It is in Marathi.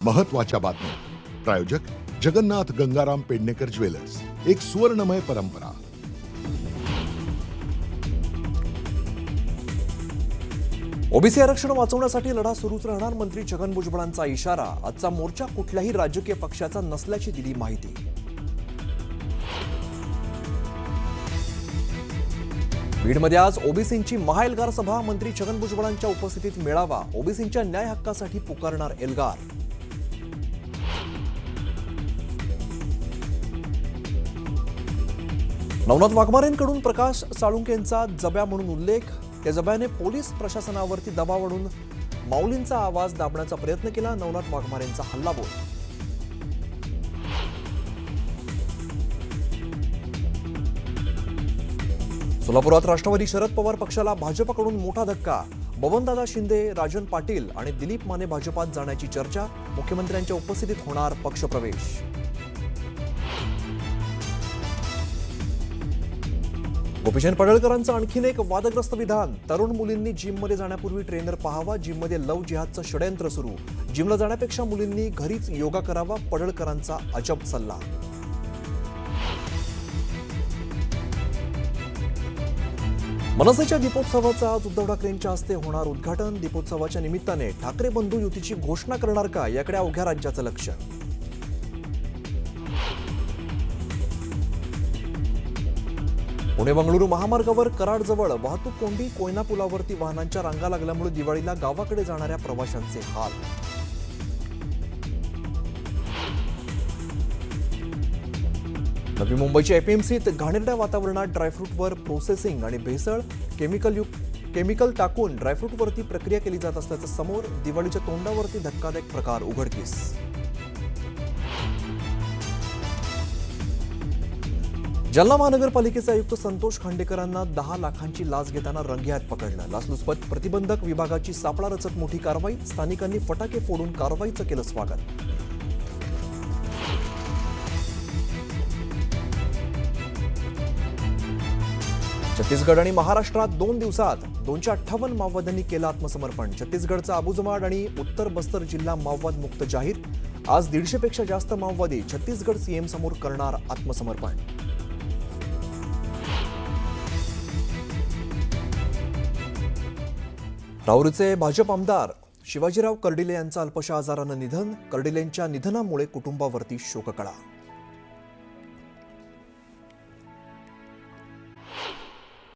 महत्त्वाच्या बातम्या. प्रायोजक जगन्नाथ गंगाराम पेडणेकर ज्वेलर्स, एक सुवर्णमय परंपरा. ओबीसी आरक्षण वाचवण्यासाठी लढा सुरूच राहणार, मंत्री छगन भुजबळांचा इशारा. आजचा मोर्चा कुठल्याही राजकीय पक्षाचा नसल्याची दिली माहिती. बीडमध्ये आज ओबीसींची महाएल्गार सभा, मंत्री छगन भुजबळांच्या उपस्थितीत मेळावा. ओबीसींच्या न्याय हक्कासाठी पुकारणार एल्गार. नवनाथ वाघमारेंकडून प्रकाश साळुंकेंचा जब्या म्हणून उल्लेख. त्या जब्याने पोलीस प्रशासनावरती दबाव आणून माऊलींचा आवाज दाबण्याचा प्रयत्न केला. नवनाथ वाघमारेंचा हल्लाबोल. सोलापुरात राष्ट्रवादी शरद पवार पक्षाला भाजपकडून मोठा धक्का. बबनदादा शिंदे, राजन पाटील आणि दिलीप माने भाजपात जाण्याची चर्चा. मुख्यमंत्र्यांच्या उपस्थितीत होणार पक्षप्रवेश. गोपीचंद पडळकरांचं आणखीन एक वादग्रस्त विधान. तरुण मुलींनी जिममध्ये जाण्यापूर्वी ट्रेनर पाहावा. जिममध्ये लव्ह जिहादचं षड्यंत्र सुरू. जिमला जाण्यापेक्षा मुलींनी घरीच योगा करावा, पडळकरांचा अजब सल्ला. मनसेच्या दीपोत्सवाचं आज उद्धव ठाकरेंच्या हस्ते होणार उद्घाटन. दीपोत्सवाच्या निमित्ताने ठाकरे बंधू युतीची घोषणा करणार का, याकडे अवघ्या राज्याचं लक्ष. पुणे बंगळुरू महामार्गावर कराडजवळ वाहतूक कोंडी. कोयना पुलावरती वाहनांच्या रांगा लागल्यामुळे दिवाळीला गावाकडे जाणाऱ्या प्रवाशांचे हाल. नवी मुंबईच्या एपीएमसीत घाणेरड्या वातावरणात ड्रायफ्रूटवर प्रोसेसिंग आणि भेसळ. केमिकल टाकून ड्रायफ्रूटवरती प्रक्रिया केली जात असल्याचं समोर. दिवाळीच्या तोंडावरती धक्कादायक प्रकार उघडकीस. जालना महानगरपालिकेचे आयुक्त संतोष खांडेकरांना 10 लाखांची लाच घेताना रंगेहात पकडलं. लाचलुचपत प्रतिबंधक विभागाची सापळा रचत मोठी कारवाई. स्थानिकांनी फटाके फोडून कारवाईचं केलं स्वागत. छत्तीसगड आणि महाराष्ट्रात 2 दिवसात 258 माओवाद्यांनी केलं आत्मसमर्पण. छत्तीसगडचा अबुजमाड आणि उत्तर बस्तर जिल्हा माओवाद मुक्त जाहीर. आज 150 पेक्षा जास्त माओवादी छत्तीसगड सीएम समोर करणार आत्मसमर्पण. राहुरीचे भाजप आमदार शिवाजीराव कर्डिले यांचं अल्पशा आजारानं निधन. कर्डिलेंच्या निधनामुळे कुटुंबावरती शोककळा.